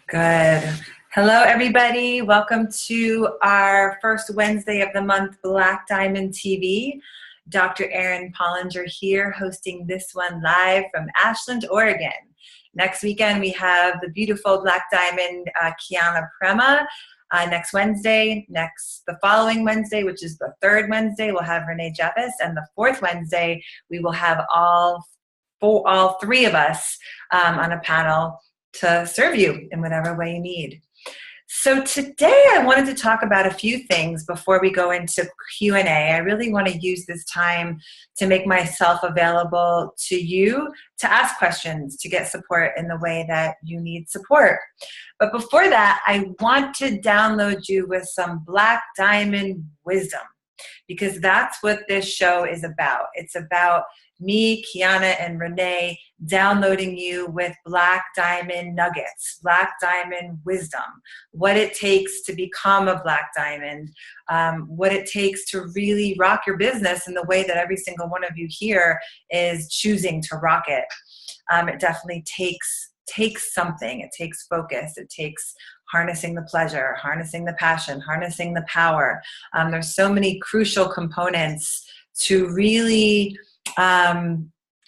Good. Hello, everybody. Welcome to our first Wednesday of the month, Black Diamond TV. Dr. Erin Pollinger here, hosting this one live from Ashland, Oregon. Next weekend, we have the beautiful Black Diamond Kiana Prema. Next Wednesday, the following Wednesday, which is the third Wednesday, we'll have Renee Jeffis, and the fourth Wednesday, we will have all three of us on a panel to serve you in whatever way you need. So today I wanted to talk about a few things before we go into Q&A. I really want to use this time to make myself available to you to ask questions, to get support in the way that you need support. But before that, I want to download you with some Black Diamond wisdom, because that's what this show is about. It's about me, Kiana, and Renee downloading you with Black Diamond nuggets, Black Diamond wisdom, what it takes to become a Black Diamond, what it takes to really rock your business in the way that every single one of you here is choosing to rock it. It definitely takes something. It takes focus. It takes harnessing the pleasure, harnessing the passion, harnessing the power. There's so many crucial components to really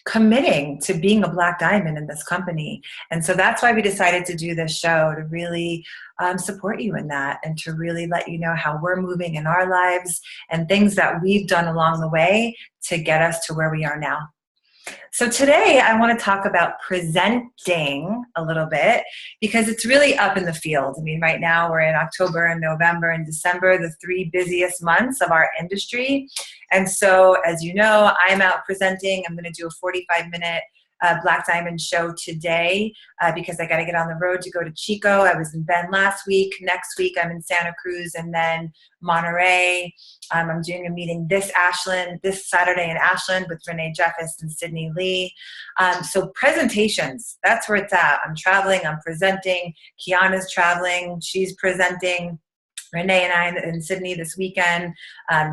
committing to being a Black Diamond in this company. And so that's why we decided to do this show, to really support you in that and to really let you know how we're moving in our lives and things that we've done along the way to get us to where we are now. So today I want to talk about presenting a little bit, because it's really up in the field. I mean, right now we're in October and November and December, the three busiest months of our industry. And so, as you know, I'm out presenting. I'm going to do a 45-minute Black Diamond show today because I got to get on the road to go to Chico. I was in Bend last week. Next week I'm in Santa Cruz and then Monterey. I'm doing a meeting this Saturday in Ashland with Renee Jeffis and Sydney Lee. So presentations, that's where it's at. I'm traveling, I'm presenting. Kiana's traveling, she's presenting. Renee and I in Sydney this weekend.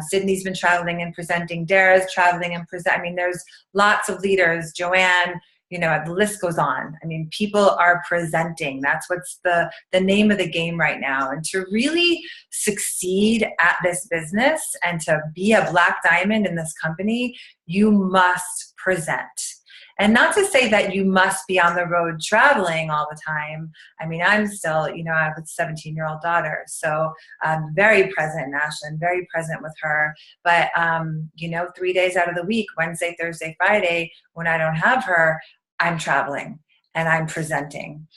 Sydney's been traveling and presenting. Dara's traveling and presenting. I mean, there's lots of leaders. Joanne, the list goes on. I mean, people are presenting. That's what's the name of the game right now. And to really succeed at this business and to be a Black Diamond in this company, you must present. And not to say that you must be on the road traveling all the time. I mean, I'm still, I have a 17-year-old daughter, so I'm very present in Ashland, very present with her. But, 3 days out of the week, Wednesday, Thursday, Friday, when I don't have her, I'm traveling and I'm presenting.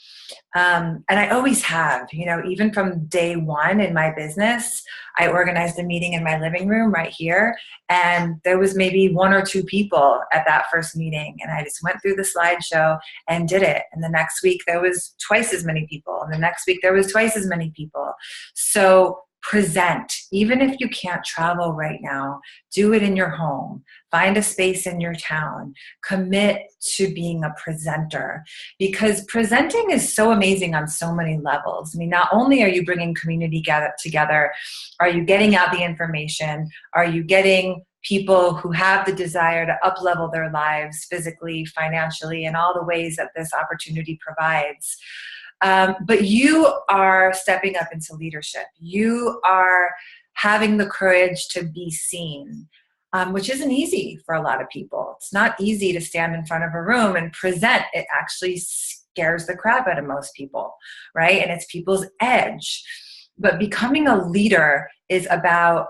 And I always have, even from day one in my business, I organized a meeting in my living room right here. And there was maybe one or two people at that first meeting. And I just went through the slideshow and did it. And the next week there was twice as many people. And the next week there was twice as many people. So present. Even if you can't travel right now, do it in your home. Find a space in your town. Commit to being a presenter, because presenting is so amazing on so many levels. I mean, not only are you bringing community together, are you getting out the information? Are you getting people who have the desire to up-level their lives physically, financially, and all the ways that this opportunity provides? But you are stepping up into leadership. You are having the courage to be seen, which isn't easy for a lot of people. It's not easy to stand in front of a room and present. It actually scares the crap out of most people, right? And it's people's edge. But becoming a leader is about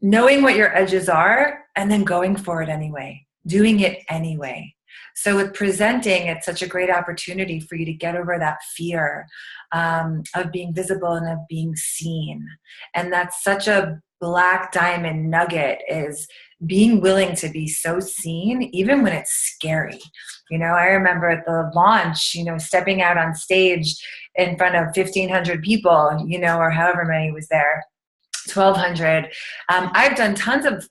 knowing what your edges are and then going for it anyway, doing it anyway. So with presenting, it's such a great opportunity for you to get over that fear of being visible and of being seen. And that's such a Black Diamond nugget, is being willing to be so seen, even when it's scary. I remember at the launch, stepping out on stage in front of 1,500 people, or however many was there. 1,200. I've done tons of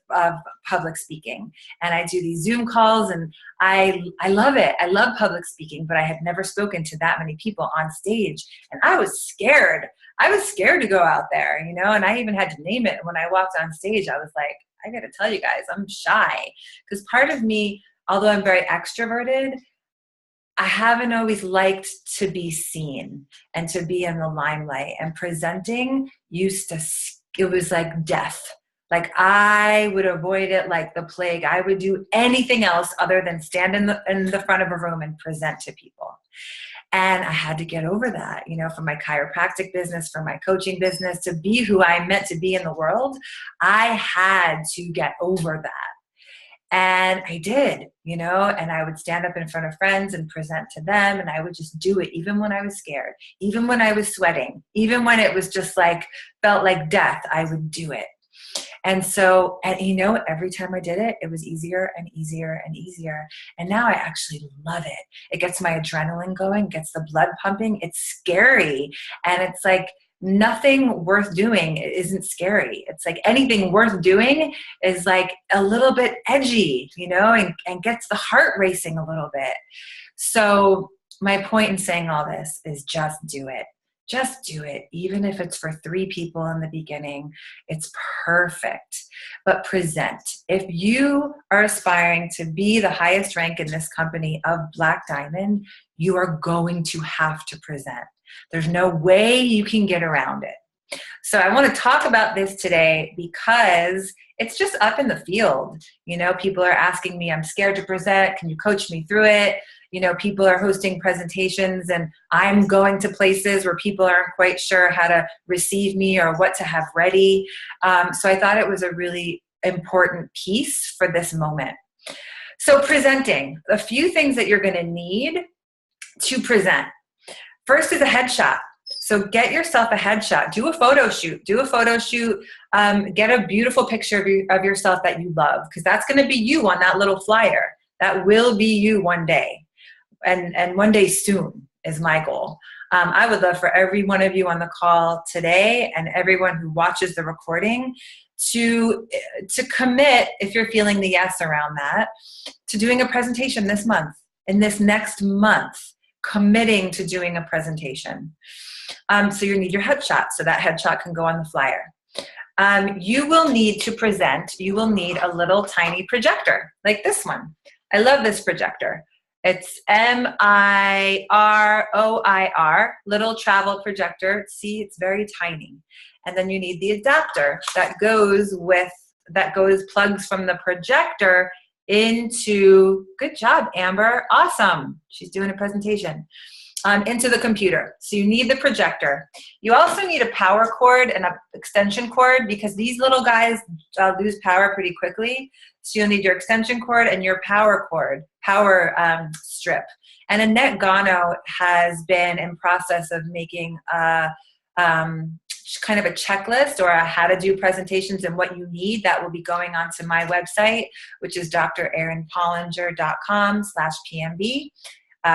public speaking, and I do these Zoom calls, and I love it. I love public speaking, but I had never spoken to that many people on stage, and I was scared. I was scared to go out there, and I even had to name it. When I walked on stage, I was like, I got to tell you guys, I'm shy, because part of me, although I'm very extroverted, I haven't always liked to be seen and to be in the limelight, and presenting it was like death. Like I would avoid it like the plague. I would do anything else other than stand in the front of a room and present to people. And I had to get over that, for my chiropractic business, for my coaching business, to be who I meant to be in the world. I had to get over that. And I did, and I would stand up in front of friends and present to them. And I would just do it, even when I was scared, even when I was sweating, even when it was just felt like death, I would do it. And so, every time I did it, it was easier and easier and easier. And now I actually love it. It gets my adrenaline going, gets the blood pumping. It's scary. And it's like nothing worth doing isn't scary. It's like anything worth doing is like a little bit edgy, and gets the heart racing a little bit. So my point in saying all this is just do it. Just do it. Even if it's for 3 people in the beginning, it's perfect. But present. If you are aspiring to be the highest rank in this company of Black Diamond, you are going to have to present. There's no way you can get around it. So I want to talk about this today because it's just up in the field. People are asking me, I'm scared to present. Can you coach me through it? People are hosting presentations and I'm going to places where people aren't quite sure how to receive me or what to have ready. So I thought it was a really important piece for this moment. So presenting, a few things that you're going to need to present. First is a headshot. So get yourself a headshot. Do a photo shoot. Get a beautiful picture of yourself that you love, because that's going to be you on that little flyer. That will be you one day. And one day soon is my goal. I would love for every one of you on the call today and everyone who watches the recording to commit, if you're feeling the yes around that, to doing a presentation this month, in this next month, committing to doing a presentation. So you need your headshot, so that headshot can go on the flyer. You will need to present, you will need a little tiny projector like this one. I love this projector. It's MIROIR, little travel projector. See, it's very tiny. And then you need the adapter that plugs from the projector into, good job, Amber, awesome. She's doing a presentation. Into the computer. So you need the projector. You also need a power cord and an extension cord, because these little guys lose power pretty quickly. So you'll need your extension cord and your power strip. And Annette Gano has been in process of making a kind of a checklist or a how to do presentations and what you need. That will be going onto my website, which is drerinpollinger.com/PMB.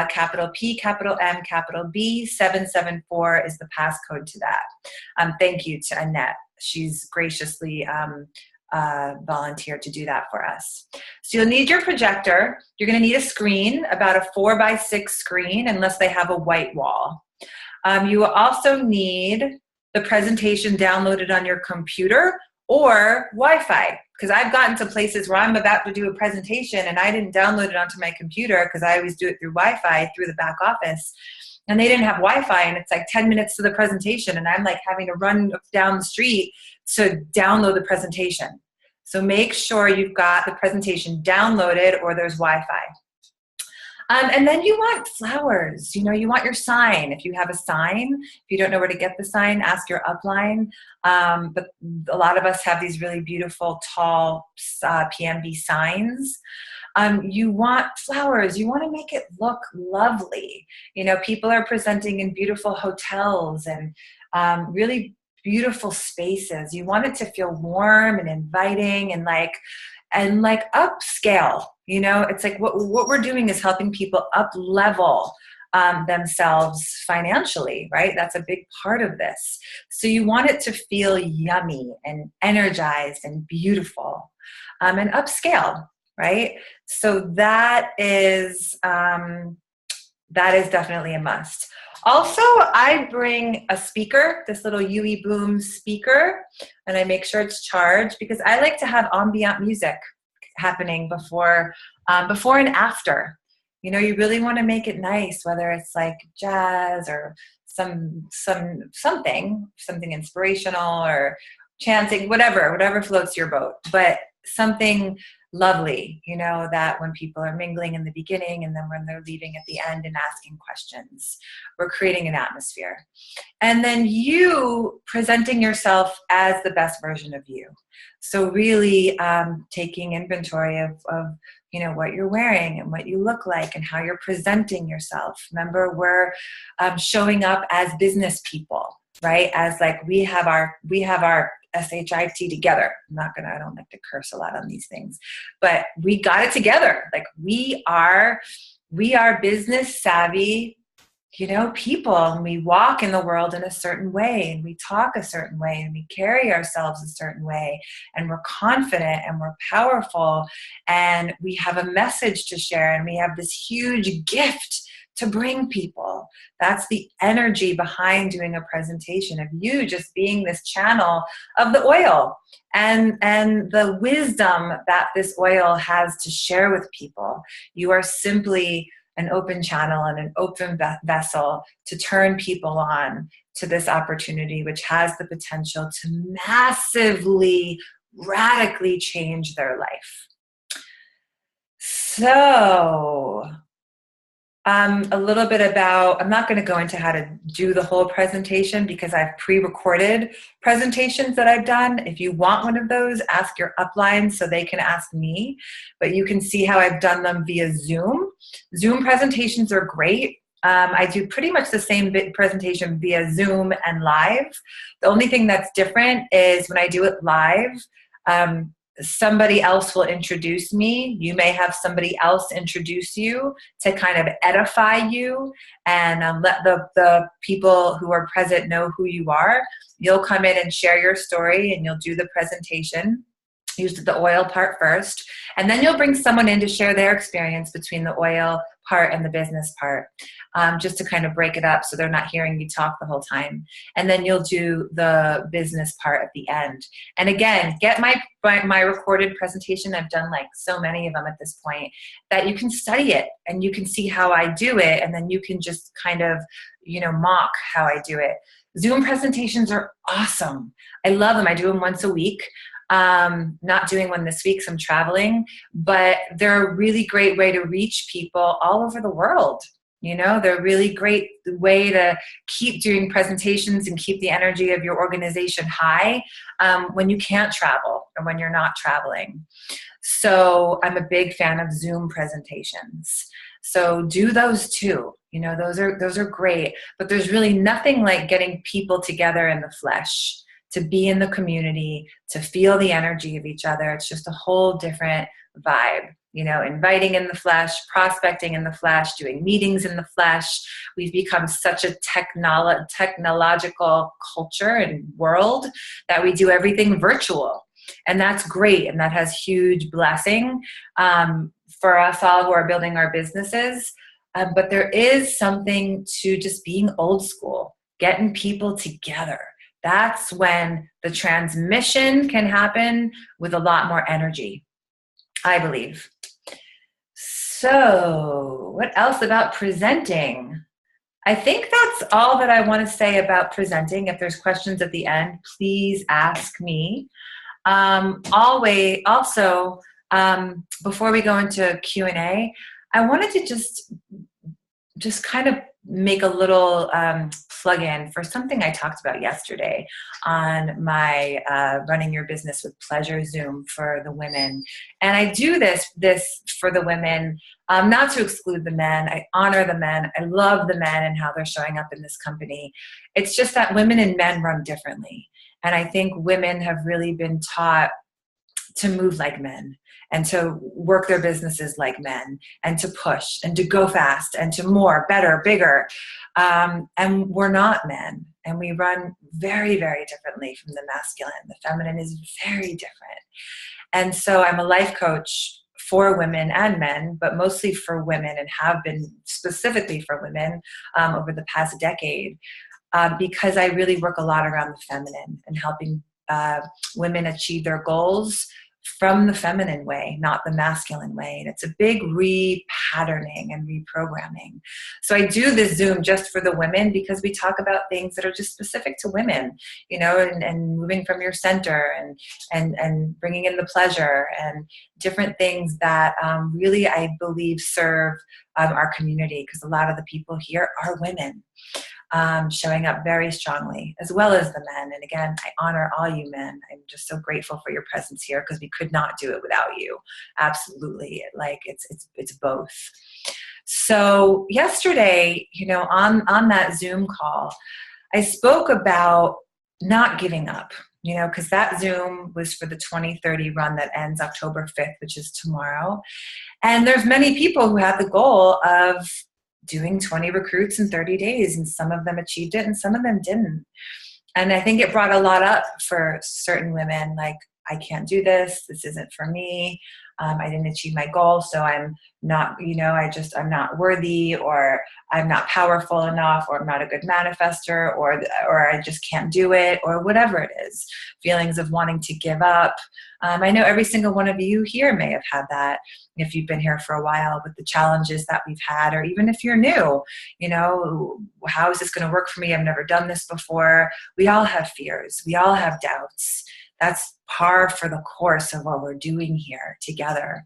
Capital P, capital M, capital B, 774 is the passcode to that. Thank you to Annette. She's graciously volunteered to do that for us. So you'll need your projector. You're going to need a screen, about a 4x6 screen, unless they have a white wall. You will also need the presentation downloaded on your computer or Wi-Fi, because I've gotten to places where I'm about to do a presentation and I didn't download it onto my computer because I always do it through Wi-Fi through the back office, and they didn't have Wi-Fi, and it's like 10 minutes to the presentation and I'm like having to run down the street to download the presentation. So make sure you've got the presentation downloaded or there's Wi-Fi. And then you want flowers. You want your sign. If you have a sign, if you don't know where to get the sign, ask your upline. But a lot of us have these really beautiful, tall PMB signs. You want flowers. You want to make it look lovely. People are presenting in beautiful hotels and really beautiful spaces. You want it to feel warm and inviting and like upscale. It's like what we're doing is helping people up level themselves financially, right? That's a big part of this. So you want it to feel yummy and energized and beautiful and upscale, right? So that is definitely a must. Also, I bring a speaker, this little UE Boom speaker, and I make sure it's charged because I like to have ambient music happening before and after. You really want to make it nice, whether it's like jazz or something inspirational or chanting, whatever floats your boat, but something lovely, that when people are mingling in the beginning and then when they're leaving at the end and asking questions, we're creating an atmosphere. And then you presenting yourself as the best version of you. So really taking inventory of what you're wearing and what you look like and how you're presenting yourself. Remember, we're showing up as business people, right? As like we have our SHIT together. I don't like to curse a lot on these things, but we got it together. Like we are business savvy, people, and we walk in the world in a certain way, and we talk a certain way, and we carry ourselves a certain way, and we're confident and we're powerful, and we have a message to share, and we have this huge gift to bring people. That's the energy behind doing a presentation, of you just being this channel of the oil and the wisdom that this oil has to share with people. You are simply an open channel and an open vessel to turn people on to this opportunity, which has the potential to massively, radically change their life. So a little bit about, I'm not going to go into how to do the whole presentation because I've pre-recorded presentations that I've done. If you want one of those, ask your upline so they can ask me, but you can see how I've done them via Zoom. Zoom presentations are great. I do pretty much the same presentation via Zoom and live. The only thing that's different is when I do it live, somebody else will introduce me. You may have somebody else introduce you to kind of edify you and let the people who are present know who you are. You'll come in and share your story, and you'll do the presentation. Use the oil part first, and then you'll bring someone in to share their experience between the oil part and the business part, just to kind of break it up so they're not hearing you talk the whole time. And then you'll do the business part at the end. And again, get my recorded presentation. I've done like so many of them at this point that you can study it and you can see how I do it, and then you can just kind of, mock how I do it. Zoom presentations are awesome. I love them. I do them once a week. Not doing one this week, so I'm traveling, but they're a really great way to reach people all over the world. They're a really great way to keep doing presentations and keep the energy of your organization high when you can't travel or when you're not traveling. So I'm a big fan of Zoom presentations. So do those too. Those are great, but there's really nothing like getting people together in the flesh, to be in the community, to feel the energy of each other. It's just a whole different vibe. Inviting in the flesh, prospecting in the flesh, doing meetings in the flesh. We've become such a technological culture and world that we do everything virtual. And that's great. And that has huge blessing for us all who are building our businesses. But there is something to just being old school, getting people together. That's when the transmission can happen with a lot more energy, I believe. So what else about presenting? I think that's all that I want to say about presenting. If there's questions at the end, please ask me. Also, before we go into Q&A, I wanted to just kind of make a little plug-in for something I talked about yesterday on my Running Your Business with Pleasure Zoom for the women. And I do this for the women, not to exclude the men. I honor the men. I love the men and how they're showing up in this company. It's just that women and men run differently. And I think women have really been taught to move like men and to work their businesses like men and to push and to go fast and to more, better, bigger. And we're not men, and we run very, very differently from the masculine. The feminine is very different. And so I'm a life coach for women and men, but mostly for women, and have been specifically for women over the past decade, because I really work a lot around the feminine and helping women achieve their goals from the feminine way, not the masculine way. And it's a big repatterning and reprogramming. So I do this Zoom just for the women because we talk about things that are just specific to women, and moving from your center and bringing in the pleasure and different things that really, I believe, serve our community, because a lot of the people here are women. Showing up very strongly, as well as the men. And again, I honor all you men. I'm just so grateful for your presence here, because we could not do it without you. Absolutely. Like it's both. So yesterday, on that Zoom call, I spoke about not giving up, because that Zoom was for the 2030 run that ends October 5th, which is tomorrow. And there's many people who have the goal of doing 20 recruits in 30 days, and some of them achieved it and some of them didn't. And I think it brought a lot up for certain women, like, I can't do this. This isn't for me. I didn't achieve my goal, so I'm not, I'm not worthy, or I'm not powerful enough, or I'm not a good manifester, or I just can't do it, or whatever it is. Feelings of wanting to give up. I know every single one of you here may have had that if you've been here for a while, with the challenges that we've had, or even if you're new, how is this going to work for me? I've never done this before. We all have fears. We all have doubts. That's par for the course of what we're doing here together.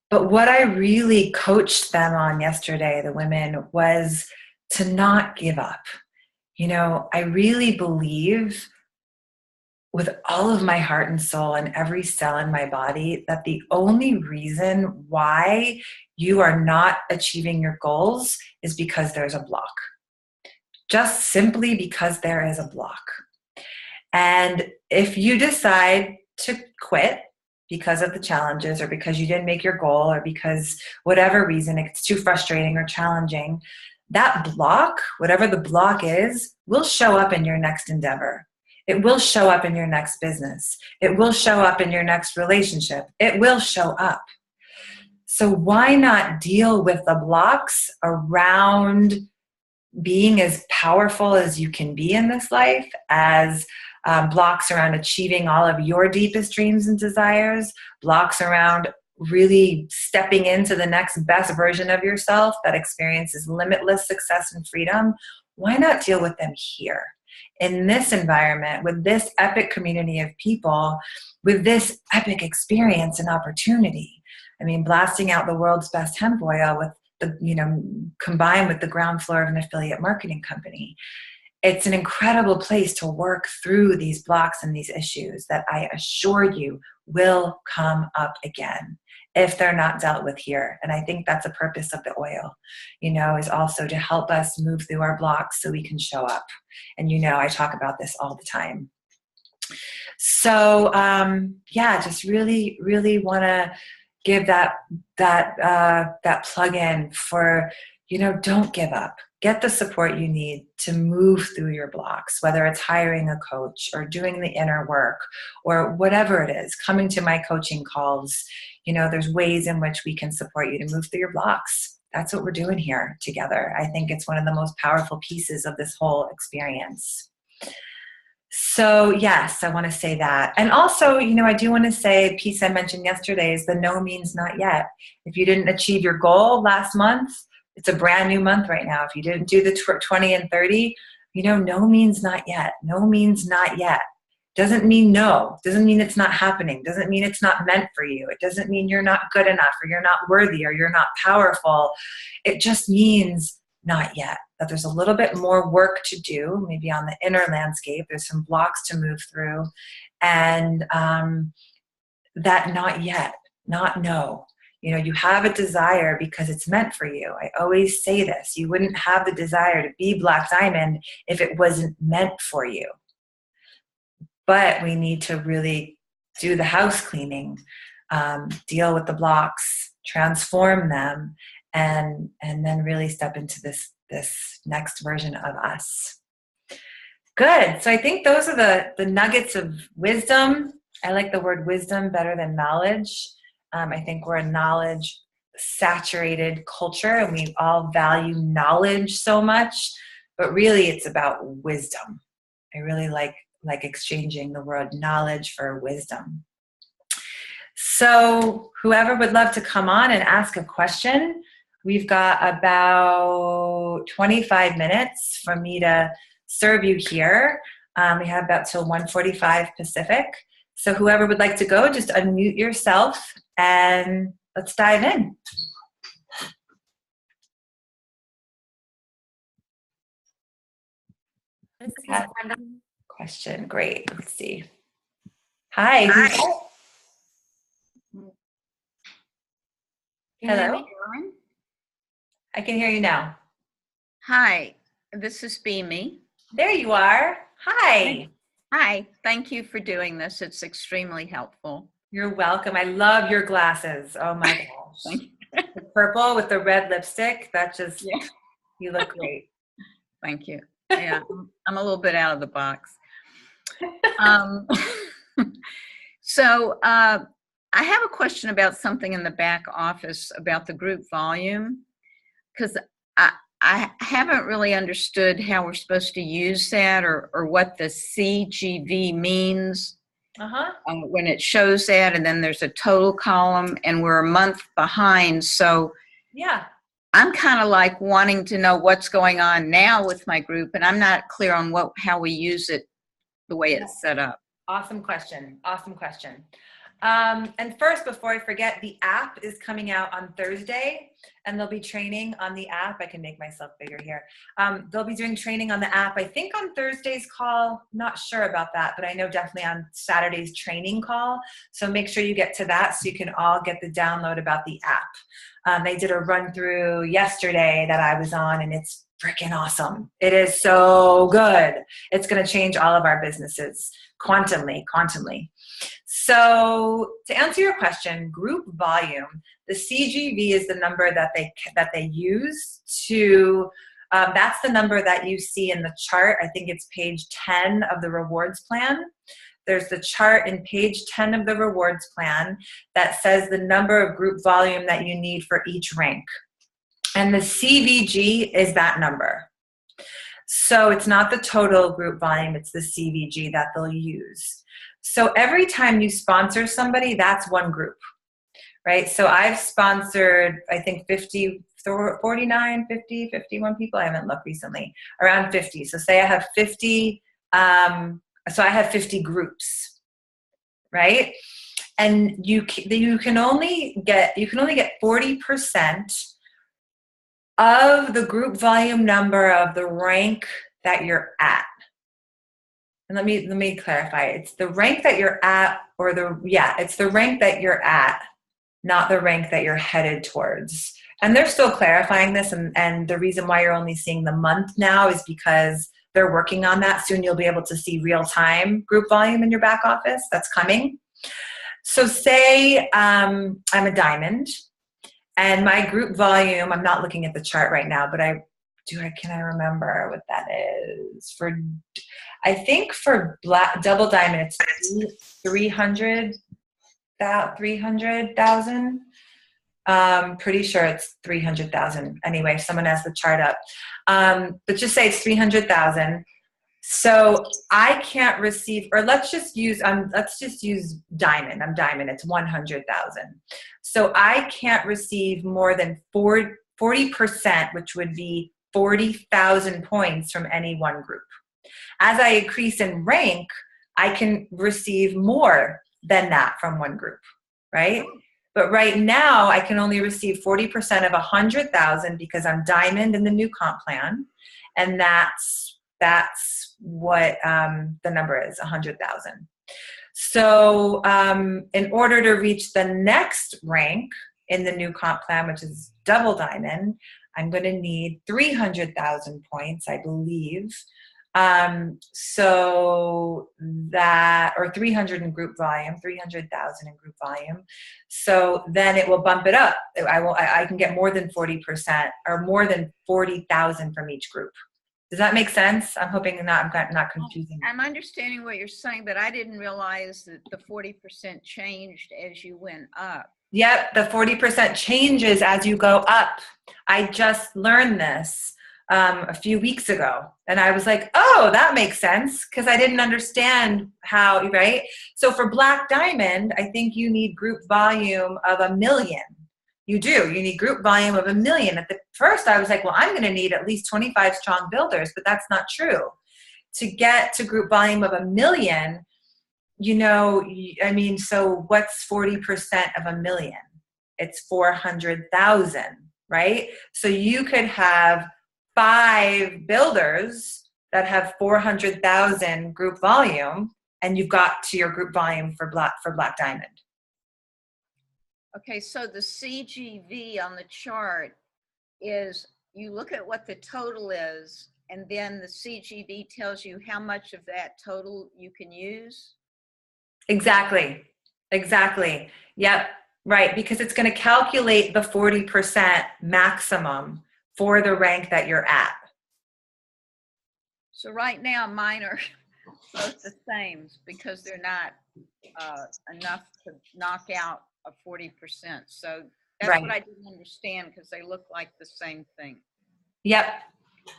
But what I really coached them on yesterday, the women, was to not give up. I really believe with all of my heart and soul and every cell in my body that the only reason why you are not achieving your goals is because there's a block. Just simply because there is a block. And if you decide to quit because of the challenges, or because you didn't make your goal, or because whatever reason it's too frustrating or challenging, that block, whatever the block is, will show up in your next endeavor. It will show up in your next business. It will show up in your next relationship. It will show up. So why not deal with the blocks around being as powerful as you can be in this life, as blocks around achieving all of your deepest dreams and desires, blocks around really stepping into the next best version of yourself that experiences limitless success and freedom. Why not deal with them here, in this environment, with this epic community of people, with this epic experience and opportunity? I mean, blasting out the world's best hemp oil with combined with the ground floor of an affiliate marketing company. It's an incredible place to work through these blocks and these issues that I assure you will come up again if they're not dealt with here. And I think that's the purpose of the oil, is also to help us move through our blocks so we can show up. And I talk about this all the time. So just really, really want to give that plug in for, don't give up. Get the support you need to move through your blocks, whether it's hiring a coach or doing the inner work or whatever it is, coming to my coaching calls. There's ways in which we can support you to move through your blocks. That's what we're doing here together. I think it's one of the most powerful pieces of this whole experience. So yes, I want to say that. And also, I do want to say a piece I mentioned yesterday is the no means not yet. If you didn't achieve your goal last month, it's a brand new month right now. If you didn't do the 20 and 30, no means not yet. No means not yet. Doesn't mean no. Doesn't mean it's not happening. Doesn't mean it's not meant for you. It doesn't mean you're not good enough, or you're not worthy, or you're not powerful. It just means not yet. That there's a little bit more work to do, maybe on the inner landscape. There's some blocks to move through. And that not yet, not no. You have a desire because it's meant for you. I always say this. You wouldn't have the desire to be Black Diamond if it wasn't meant for you. But we need to really do the house cleaning, deal with the blocks, transform them, and then really step into this next version of us. Good. So I think those are the nuggets of wisdom. I like the word wisdom better than knowledge. I think we're a knowledge-saturated culture, and we all value knowledge so much, but really it's about wisdom. I really like exchanging the word knowledge for wisdom. So whoever would love to come on and ask a question, we've got about 25 minutes for me to serve you here. We have about till 1:45 Pacific. So whoever would like to go, just unmute yourself and let's dive in. This is a question. Great. Let's see. Hi. Hi. Hello. Me, Erin? I can hear you now. Hi, this is Beamy. There you are. Hi. Hi, thank you for doing this. It's extremely helpful. You're welcome. I love your glasses. Oh my gosh. The purple with the red lipstick, that just, yeah. You look great. Thank you. Yeah, I'm a little bit out of the box. So I have a question about something in the back office about the group volume, because I haven't really understood how we're supposed to use that or what the CGV means when it shows that, and then there's a total column, and we're a month behind. So yeah, I'm kind of like wanting to know what's going on now with my group, and I'm not clear on how we use it the way it's set up. Awesome question. Awesome question. And first, before I forget, the app is coming out on Thursday, and they'll be training on the app. I can make myself bigger here. They'll be doing training on the app, I think on Thursday's call. Not sure about that, but I know definitely on Saturday's training call. So make sure you get to that so you can all get the download about the app. They did a run through yesterday that I was on, and it's freaking awesome. It is so good. It's going to change all of our businesses quantumly. So to answer your question, group volume, the CGV is the number that they use to, that's the number that you see in the chart. I think it's page 10 of the rewards plan. There's the chart in page 10 of the rewards plan that says the number of group volume that you need for each rank. And the CVG is that number. So it's not the total group volume, it's the CVG that they'll use. So every time you sponsor somebody, that's one group, right? So I've sponsored, I think 49, 50, 51 people. I haven't looked recently, around 50. So say I have 50, so I have 50 groups, right? And you can only get 40% of the group volume number of the rank that you're at. And let me clarify. It's the rank that you're at, it's the rank that you're at, not the rank that you're headed towards. And they're still clarifying this, and the reason why you're only seeing the month now is because they're working on that. Soon you'll be able to see real-time group volume in your back office. That's coming. So say I'm a diamond, and my group volume, I'm not looking at the chart right now, but can I remember what that is? I think for double diamond, it's 300,000. Pretty sure it's 300,000. Anyway, if someone has the chart up. But just say it's 300,000. So I can't receive, or let's just use diamond. I'm diamond. It's 100,000. So I can't receive more than 40%, which would be 40,000 points from any one group. As I increase in rank, I can receive more than that from one group, right? But right now, I can only receive 40% of 100,000 because I'm diamond in the new comp plan, and that's what the number is, 100,000. So in order to reach the next rank in the new comp plan, which is double diamond, I'm going to need 300,000 points, I believe. So that, or 300 in group volume, 300,000 in group volume. So then it will bump it up. I can get more than 40% or more than 40,000 from each group. Does that make sense? I'm hoping I'm not confusing. I'm understanding what you're saying, but I didn't realize that the 40% changed as you went up. Yep, the 40% changes as you go up. I just learned this a few weeks ago. And I was like, oh, that makes sense, because I didn't understand how, right? So for Black Diamond, I think you need group volume of 1 million. You do. You need group volume of 1 million. At the first, I was like, well, I'm going to need at least 25 strong builders, but that's not true. To get to group volume of 1 million, you know, I mean, so what's 40% of 1 million? It's 400,000, right? So you could have 5 builders that have 400,000 group volume, and you've got to your group volume for Black Diamond. Okay, so the CGV on the chart is, you look at what the total is, and then the CGV tells you how much of that total you can use? Exactly. Yep. Right. Because it's going to calculate the 40% maximum for the rank that you're at. So right now mine are both the same because they're not enough to knock out a 40%. So that's Right. what I didn't understand, because they look like the same thing. Yep.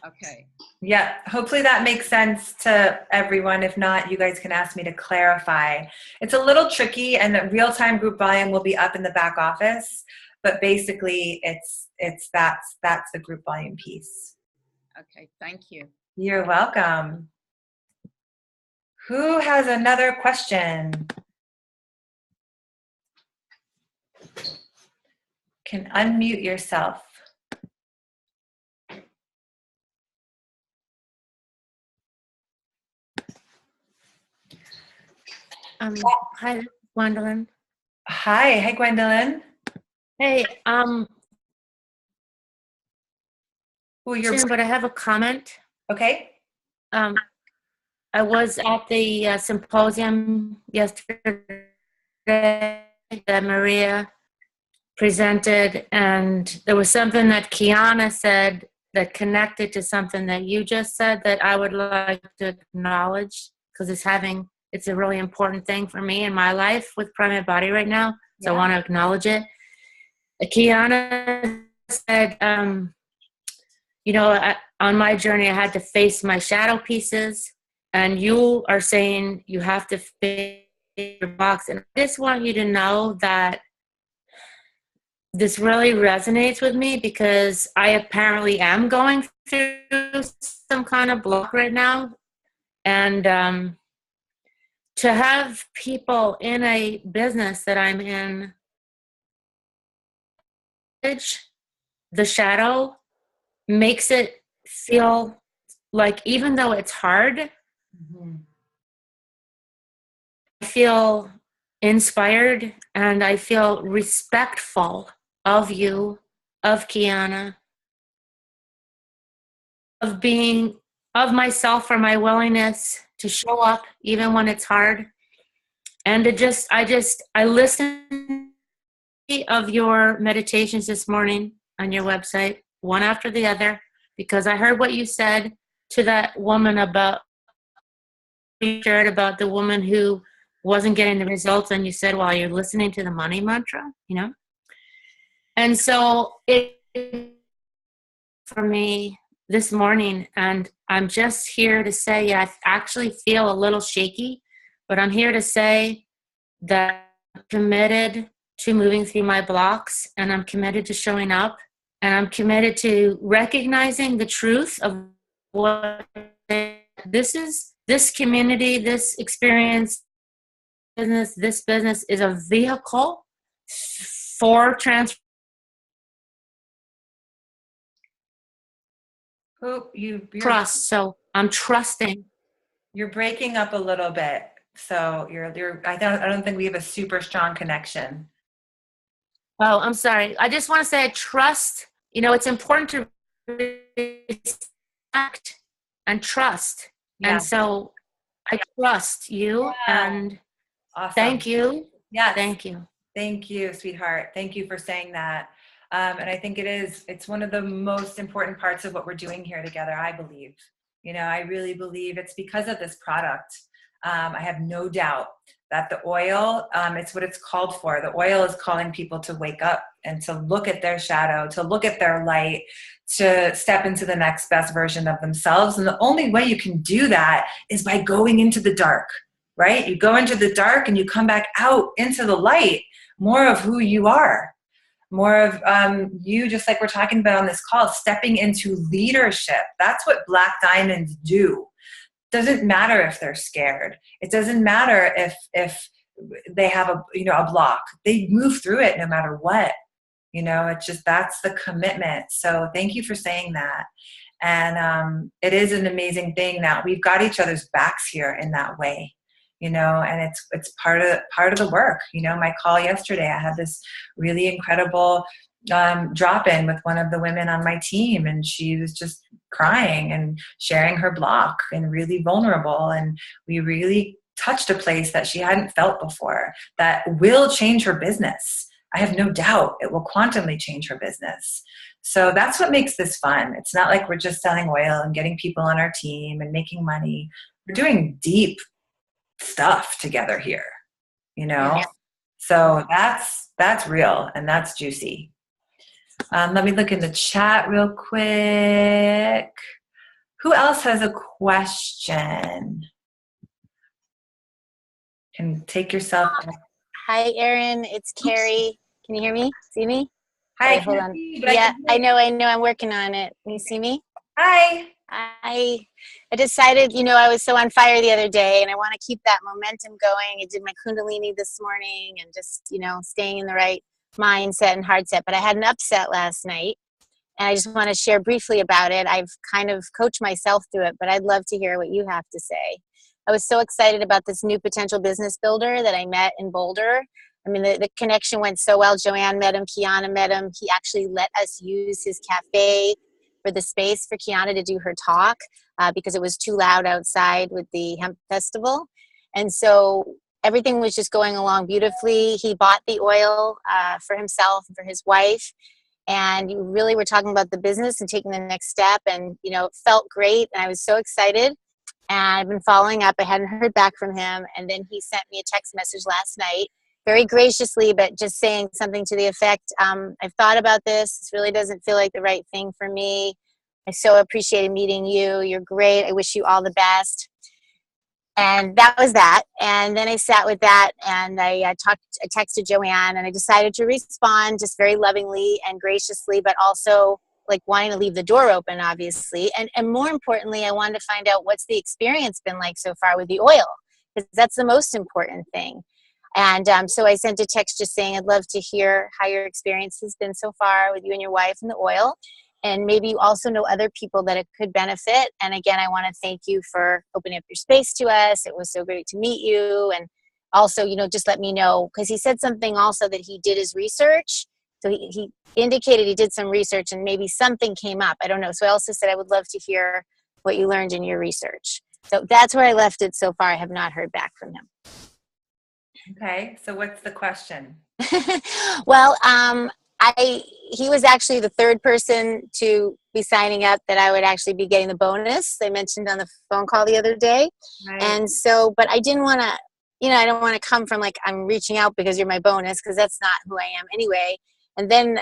Okay. Yeah, hopefully that makes sense to everyone. If not, you guys can ask me to clarify. It's a little tricky, and the real-time group volume will be up in the back office, but basically that's the group volume piece. Okay, thank you. You're welcome. Who has another question? Can unmute yourself. Hi, this is Gwendolyn. Hi, Gwendolyn. Hey, Oh, you're but I have a comment. okay. I was at the symposium yesterday that Maria presented, and there was something that Kiana said that connected to something that you just said that I would like to acknowledge, because it's a really important thing for me in my life with Primate Body right now. So I want to acknowledge it. Kiana said, on my journey, I had to face my shadow pieces, and you are saying you have to face your box. And I just want you to know that this really resonates with me, because I apparently am going through some kind of block right now. And to have people in a business that I'm in, the shadow makes it feel like, even though it's hard, I feel inspired and I feel respectful of you, of Kiana, of myself, for my willingness to show up even when it's hard. And I listened of your meditations this morning on your website, one after the other, because I heard what you said to that woman about the woman who wasn't getting the results, and you said, well, you're listening to the money mantra, And so it for me this morning, and I'm just here to say, I actually feel a little shaky, but I'm here to say that I'm committed to moving through my blocks, and I'm committed to showing up, and I'm committed to recognizing the truth of what this community, this experience, this business is a vehicle for transformation. Trust. So I'm trusting. You're breaking up a little bit. So I don't think we have a super strong connection. Oh, I'm sorry. I just want to say I trust. It's important to respect and trust. Yeah. And so I trust you, and awesome. Thank you. Yes. Thank you. Thank you, sweetheart. Thank you for saying that. And I think it's one of the most important parts of what we're doing here together, I believe. I really believe it's because of this product. I have no doubt that the oil, it's what it's called for. The oil is calling people to wake up and to look at their shadow, to look at their light, to step into the next best version of themselves. And the only way you can do that is by going into the dark, right? You go into the dark and you come back out into the light, more of who you are, more of you, just like we're talking about on this call, stepping into leadership. That's what Black Diamonds do. Doesn't matter if they're scared. It doesn't matter if they have a block. They move through it no matter what. It's just, that's the commitment. So thank you for saying that. And it is an amazing thing that we've got each other's backs here in that way. And it's part of the work. My call yesterday, I had this really incredible drop in with one of the women on my team, and she was just crying and sharing her block and really vulnerable. And we really touched a place that she hadn't felt before that will change her business. I have no doubt it will quantumly change her business. So that's what makes this fun. It's not like we're just selling oil and getting people on our team and making money. We're doing deep stuff together here, Yeah. So that's real and that's juicy. Let me look in the chat real quick. Who else has a question? Can take yourself. Hi, Erin. It's Carrie. Can you hear me? See me? Hi, Wait, hold on. Kathy, Yeah, I know. I'm working on it. Can you see me? Hi. I decided, I was so on fire the other day, and I want to keep that momentum going. I did my Kundalini this morning and just, staying in the right mindset and heart set. But I had an upset last night, and I just want to share briefly about it. I've kind of coached myself through it, but I'd love to hear what you have to say. I was so excited about this new potential business builder that I met in Boulder. I mean, the connection went so well. Joanne met him, Kiana met him. He actually let us use his cafe for the space for Kiana to do her talk because it was too loud outside with the hemp festival. And so everything was just going along beautifully. He bought the oil for himself and for his wife. And you really were talking about the business and taking the next step. And, it felt great. And I was so excited. And I've been following up. I hadn't heard back from him. And then he sent me a text message last night, very graciously, but just saying something to the effect, I've thought about this. This really doesn't feel like the right thing for me. I so appreciated meeting you. You're great. I wish you all the best. And that was that. And then I sat with that, and I texted Joanne, and I decided to respond just very lovingly and graciously, but also like wanting to leave the door open, obviously. And more importantly, I wanted to find out what's the experience been like so far with the oil, because that's the most important thing. And so I sent a text just saying, I'd love to hear how your experience has been so far with you and your wife and the oil. And maybe you also know other people that it could benefit. And again, I want to thank you for opening up your space to us. It was so great to meet you. And also, just let me know, because he said something also that he did his research. So he indicated he did some research and maybe something came up. I don't know. So I also said I would love to hear what you learned in your research. So that's where I left it so far. I have not heard back from him. Okay. So what's the question? Well, he was actually the third person to be signing up that I would actually be getting the bonus I mentioned on the phone call the other day. Right. And so, but I didn't want to, I don't want to come from like, I'm reaching out because you're my bonus, because that's not who I am anyway. And then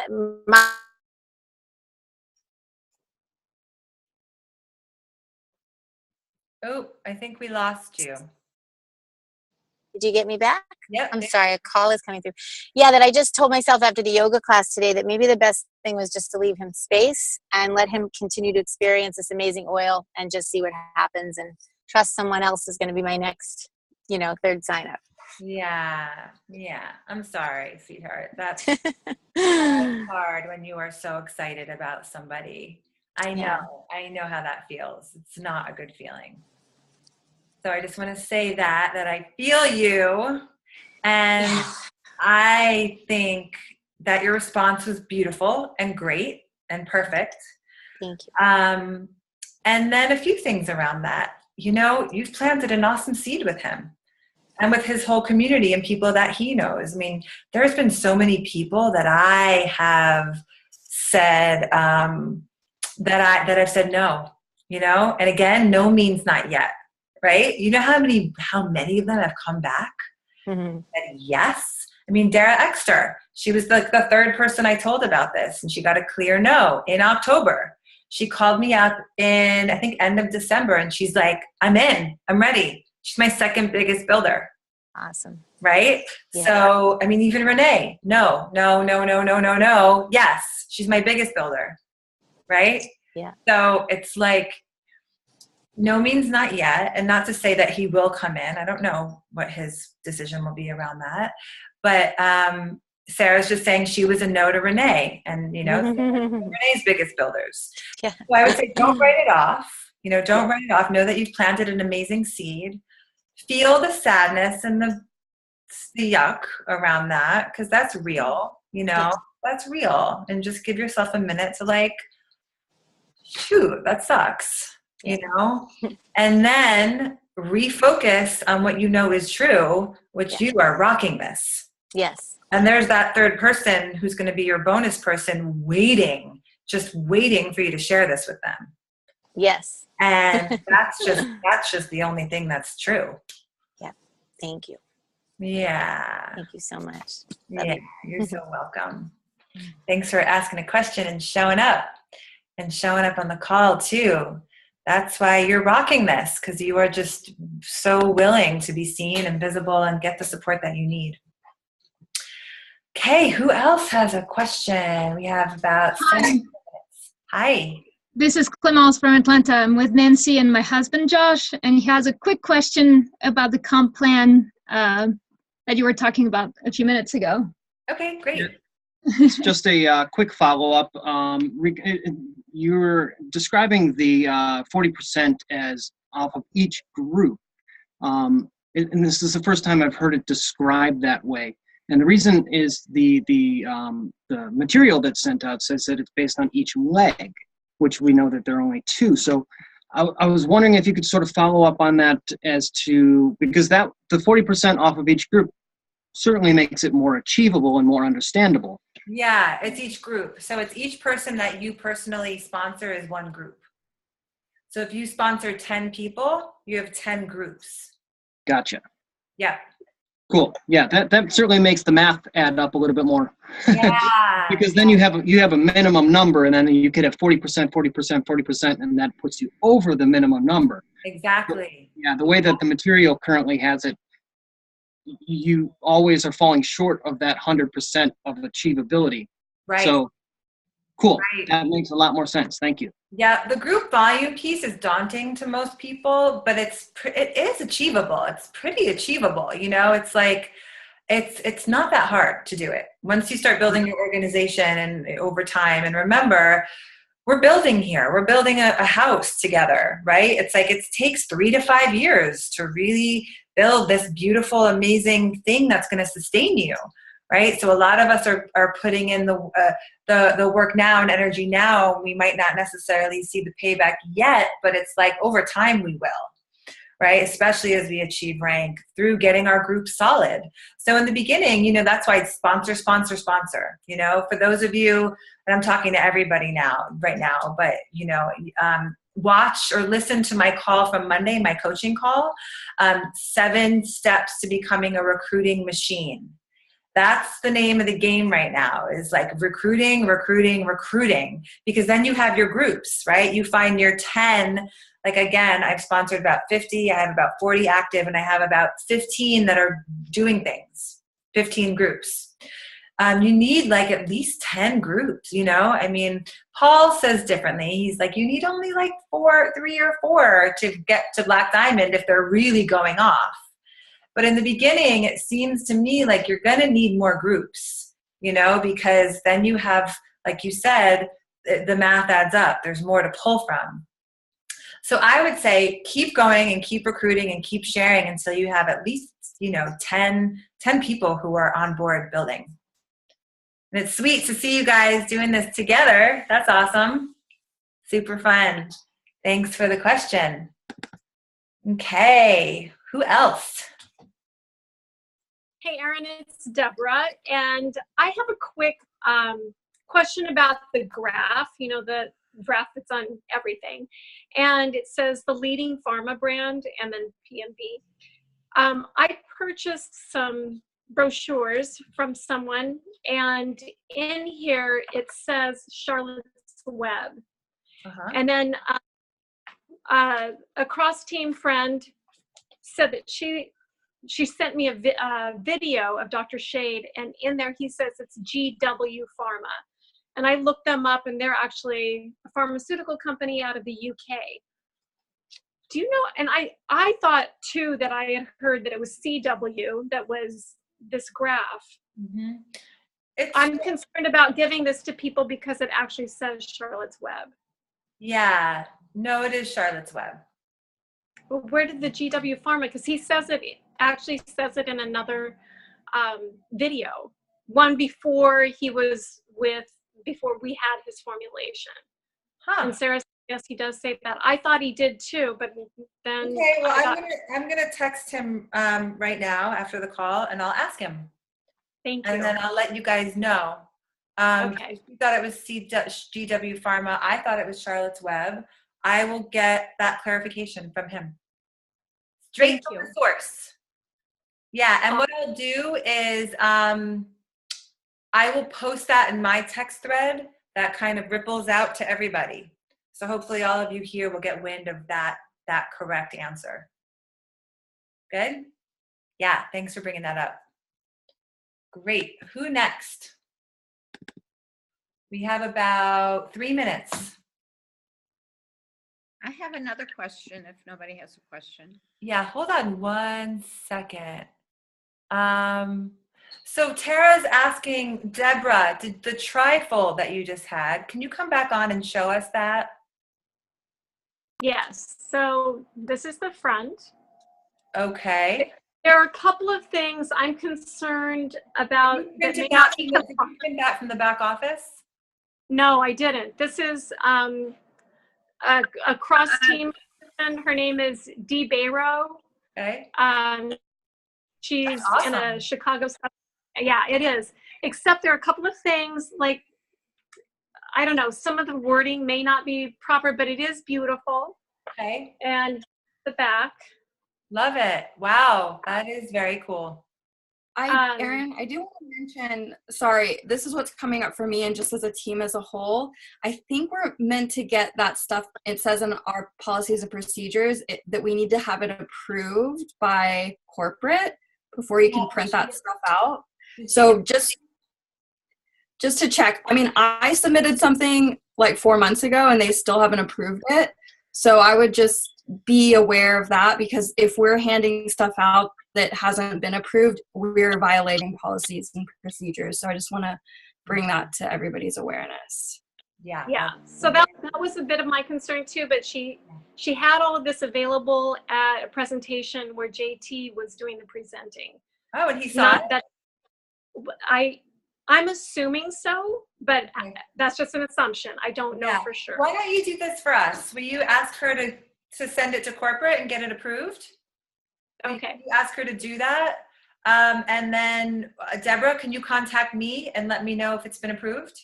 Oh, I think we lost you. did you get me back? Yep. I'm sorry, a call is coming through. Yeah, that I just told myself after the yoga class today that maybe the best thing was just to leave him space and let him continue to experience this amazing oil and just see what happens, and trust someone else is going to be my next, third sign up. Yeah. I'm sorry, sweetheart. That's hard when you are so excited about somebody. I know how that feels. It's not a good feeling. So I just want to say that I feel you. And I think that your response was beautiful and great and perfect. Thank you. And then a few things around that. You've planted an awesome seed with him and with his whole community and people that he knows. I mean, there's been so many people that I have said that I've said no, and again, no means not yet. Right? You know how many of them have come back? Mhm. I said, yes. I mean, Dara Exter, she was like the third person I told about this, and she got a clear no in October. She called me up in, I think, end of December, and she's like, I'm in, I'm ready. She's my second biggest builder. Awesome. Right? Yeah. So, I mean, even Renee, no. Yes, she's my biggest builder. Right? Yeah. So it's like, no means not yet. And not to say that he will come in. I don't know what his decision will be around that. But Sarah's just saying she was a no to Renee. And, Renee's biggest builders. Yeah. So I would say don't write it off. Don't write it off. Know that you've planted an amazing seed. Feel the sadness and the yuck around that, because that's real. That's real. And just give yourself a minute to like, shoot, that sucks. And then refocus on what is true, which you are rocking this. Yes. And there's that third person who's going to be your bonus person just waiting for you to share this with them. Yes. And that's just the only thing that's true. Yeah. Thank you. Yeah. Thank you so much. Yeah, you're so welcome. Thanks for asking a question and showing up on the call too. That's why you're rocking this, because you are just so willing to be seen and visible and get the support that you need. Okay, who else has a question? We have about 7 minutes. Hi. This is Clemence from Atlanta. I'm with Nancy and my husband, Josh, and he has a quick question about the comp plan that you were talking about a few minutes ago. Okay, great. It's just a quick follow-up. You're describing the 40% as off of each group. And this is the first time I've heard it described that way. And the reason is the material that's sent out says that it's based on each leg, which we know that there are only 2. So I was wondering if you could sort of follow up on that because the 40% off of each group certainly makes it more achievable and more understandable. Yeah, it's each group. So it's each person that you personally sponsor is one group. So if you sponsor 10 people, you have 10 groups. Gotcha. Yeah. Cool. Yeah, that certainly makes the math add up a little bit more. Yeah. Because then you have a minimum number, and then you could have 40%, 40%, 40%, and that puts you over the minimum number. Exactly. Yeah, the way that the material currently has it, you always are falling short of that 100% of achievability. Right. So, cool. Right. That makes a lot more sense. Thank you. Yeah, the group volume piece is daunting to most people, but it is achievable. It's pretty achievable. It's like, it's not that hard to do it. Once you start building your organization and over time, and remember, we're building here. We're building a house together, right? It's like it takes 3 to 5 years to really build this beautiful, amazing thing that's going to sustain you, right? So a lot of us are putting in the work now and energy now. We might not necessarily see the payback yet, but it's like over time we will, right? Especially as we achieve rank through getting our group solid. So in the beginning, that's why it's sponsor. For those of you, and I'm talking to everybody right now, but watch or listen to my call from Monday, my coaching call, 7 steps to becoming a recruiting machine. That's the name of the game right now, is like recruiting, because then you have your groups, right? You find your 10, like again, I've sponsored about 50, I have about 40 active, and I have about 15 that are doing things, 15 groups. You need like at least 10 groups, I mean, Paul says differently. He's like, you need only like 3 or 4 to get to Black Diamond if they're really going off. But in the beginning, it seems to me like you're going to need more groups, because then you have, like you said, the math adds up. There's more to pull from. So I would say keep going and keep recruiting and keep sharing until you have at least, 10 people who are on board building. And it's sweet to see you guys doing this together. That's awesome. Super fun. Thanks for the question. Okay, who else? Hey, Erin, it's Deborah, and I have a quick question about the graph, the graph that's on everything. And it says the leading pharma brand and then PMB. I purchased some brochures from someone, and in here it says Charlotte's Web. Uh-huh. And then a cross-team friend said that she sent me a video of Dr. Shade, and in there he says it's GW Pharma. And I looked them up, and they're actually a pharmaceutical company out of the UK. Do you know, and I thought too that I had heard that it was CW that was this graph. Mm-hmm. I'm concerned about giving this to people because it actually says Charlotte's Web. Yeah, no, it is Charlotte's Web. But where did the GW Pharma, because he says it, actually says it in another video, one before before we had his formulation. Huh. And Sarah, yes, he does say that. I thought he did too, but then. Okay, well, I'm gonna text him right now after the call, and I'll ask him. Thank you. And then I'll let you guys know. Okay. You thought it was GW Pharma. I thought it was Charlotte's Web. I will get that clarification from him. Straight from the source. Yeah, and what I'll do is I will post that in my text thread that kind of ripples out to everybody. So hopefully all of you here will get wind of that correct answer. Good? Yeah, thanks for bringing that up. Great. Who next? We have about 3 minutes. I have another question if nobody has a question. Yeah, hold on 1 second. So Tara's asking, Deborah, did the trifold that you just had, can you come back on and show us that? Yes. So this is the front. Okay. There are a couple of things I'm concerned about. Did you print that from the back office? No, I didn't. This is a cross team. Her name is Dee Bayrow. Okay. She's awesome. in a Chicago. Yeah, it is. Except there are a couple of things like, I don't know, some of the wording may not be proper, but it is beautiful. Okay. And the back. Love it. Wow. That is very cool. Erin, I do want to mention, sorry, this is what's coming up for me and just as a team as a whole. I think we're meant to get that stuff. It says in our policies and procedures that we need to have it approved by corporate before you can print that stuff out. So just to check, I mean, I submitted something like 4 months ago and they still haven't approved it. So I would just be aware of that, because if we're handing stuff out that hasn't been approved, we're violating policies and procedures. So I just want to bring that to everybody's awareness. Yeah. Yeah. So that was a bit of my concern too, but she had all of this available at a presentation where JT was doing the presenting. Oh, and he saw it? I'm assuming so, but that's just an assumption. I don't know for sure. Why don't you do this for us? Will you ask her to send it to corporate and get it approved? Okay. You ask her to do that. And then Deborah, can you contact me and let me know if it's been approved?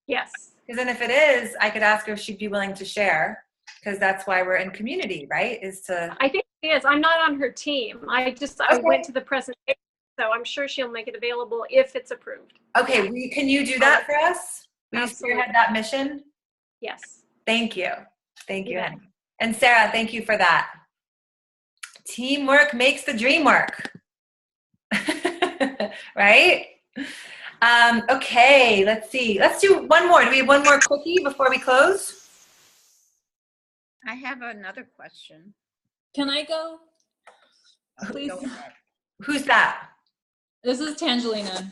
Yes. Because then if it is, I could ask her if she'd be willing to share, because that's why we're in community, right? I think she is. I'm not on her team. I went to the presentation, so I'm sure she'll make it available if it's approved. Okay. Can you do that for us? Will you Absolutely. spearhead that mission? Yes. Thank you. Thank you. Yeah. And Sarah, thank you for that. Teamwork makes the dream work. Right? Okay, let's see. Let's do one more. Do we have one more quickie before we close? I have another question. Can I go? Please. Who's that? This is Tangelina.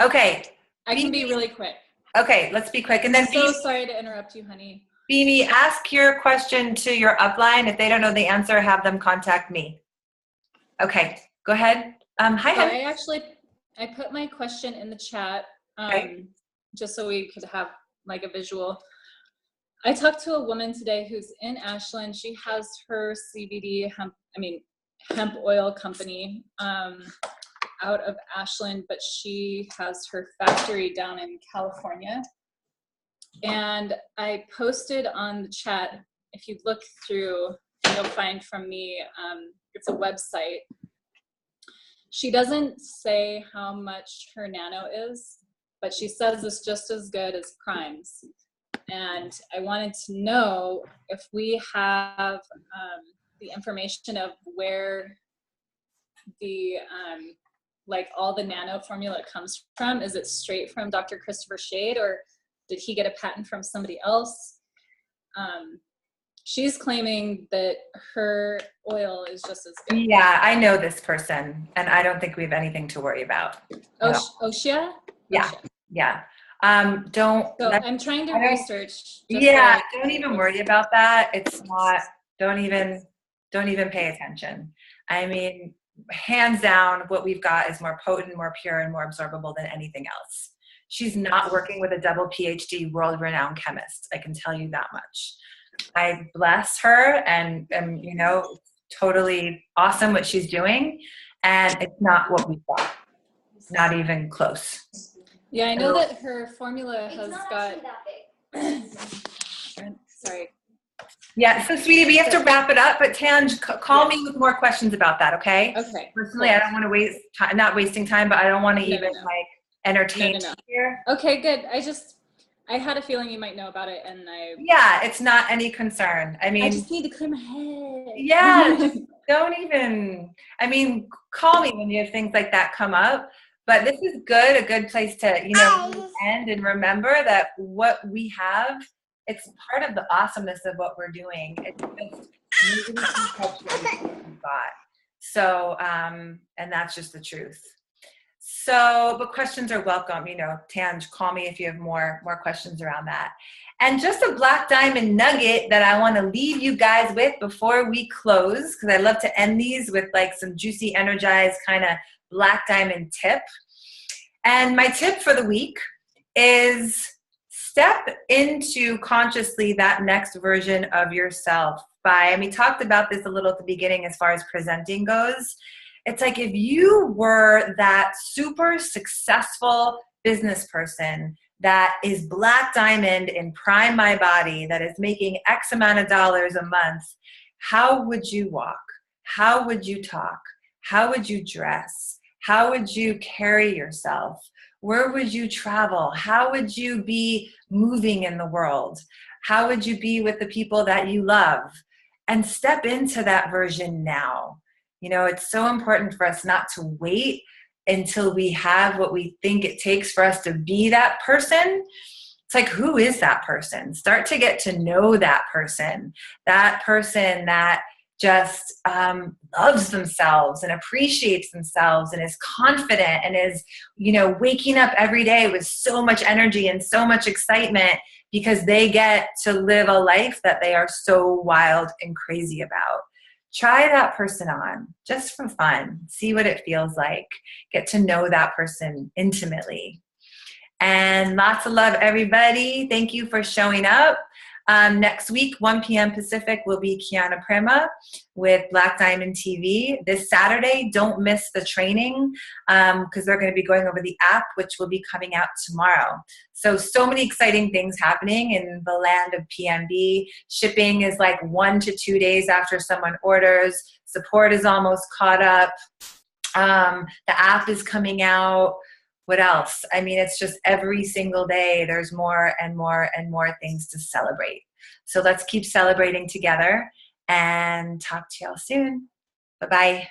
Okay. I can be really quick. Okay, let's be quick. And then I'm so sorry to interrupt you, honey. Beanie, ask your question to your upline. If they don't know the answer, have them contact me. Okay, go ahead. Hi, honey. I put my question in the chat just so we could have like a visual. I talked to a woman today who's in Ashland. She has her CBD hemp oil company out of Ashland, but she has her factory down in California. And I posted on the chat, if you look through the you'll find from me. It's a website. She doesn't say how much her nano is, but she says it's just as good as Prime's. And I wanted to know if we have the information of where the like all the nano formula comes from. Is it straight from Dr. Christopher Shade, or did he get a patent from somebody else? She's claiming that her oil is just as good. Yeah, I know this person, and I don't think we have anything to worry about. Oshia? Yeah, yeah. Don't. So I'm trying to research. Yeah, don't even worry about that. It's not. Don't even pay attention. I mean, hands down, what we've got is more potent, more pure, and more absorbable than anything else. She's not working with a double PhD, world-renowned chemist. I can tell you that much. I bless her, and you know, totally awesome what she's doing, and it's not what we've got. Not even close. Yeah, I know that her formula has got. Sorry. Yeah, so sweetie, we have to wrap it up, but Tanj, call me with more questions about that, okay? Okay. Personally, I don't want to waste time, not wasting time, but I don't want to like entertain you here. Okay, good. I had a feeling you might know about it, and Yeah, it's not any concern. I mean, I just need to clear my head. Yeah, don't even. I mean, call me when you have things like that come up. But this is good, a good place to, you know, end and remember that what we have, it's part of the awesomeness of what we're doing. It's just moving to touch what we've got. So, and that's just the truth. So, but questions are welcome. You know, Tanj, call me if you have more questions around that. And just a black diamond nugget that I want to leave you guys with before we close, because I love to end these with like some juicy, energized kind of black diamond tip. And my tip for the week is step into consciously that next version of yourself. And we talked about this a little at the beginning as far as presenting goes. It's like if you were that super successful business person that is black diamond in Prime My Body, that is making X amount of dollars a month, how would you walk? How would you talk? How would you dress? How would you carry yourself? Where would you travel? How would you be moving in the world? How would you be with the people that you love? And step into that version now. You know, it's so important for us not to wait until we have what we think it takes for us to be that person. It's like, who is that person? Start to get to know that person that just loves themselves and appreciates themselves and is confident and is, you know, waking up every day with so much energy and so much excitement because they get to live a life that they are so wild and crazy about. Try that person on just for fun. See what it feels like. Get to know that person intimately. And lots of love, everybody. Thank you for showing up. Next week, 1 p.m. Pacific, will be Kiana Prema with Black Diamond TV. This Saturday, don't miss the training because they're going to be going over the app, which will be coming out tomorrow. So many exciting things happening in the land of PMB. Shipping is like 1 to 2 days after someone orders. Support is almost caught up. The app is coming out. What else? I mean, it's just every single day there's more and more and more things to celebrate. So let's keep celebrating together and talk to y'all soon. Bye-bye.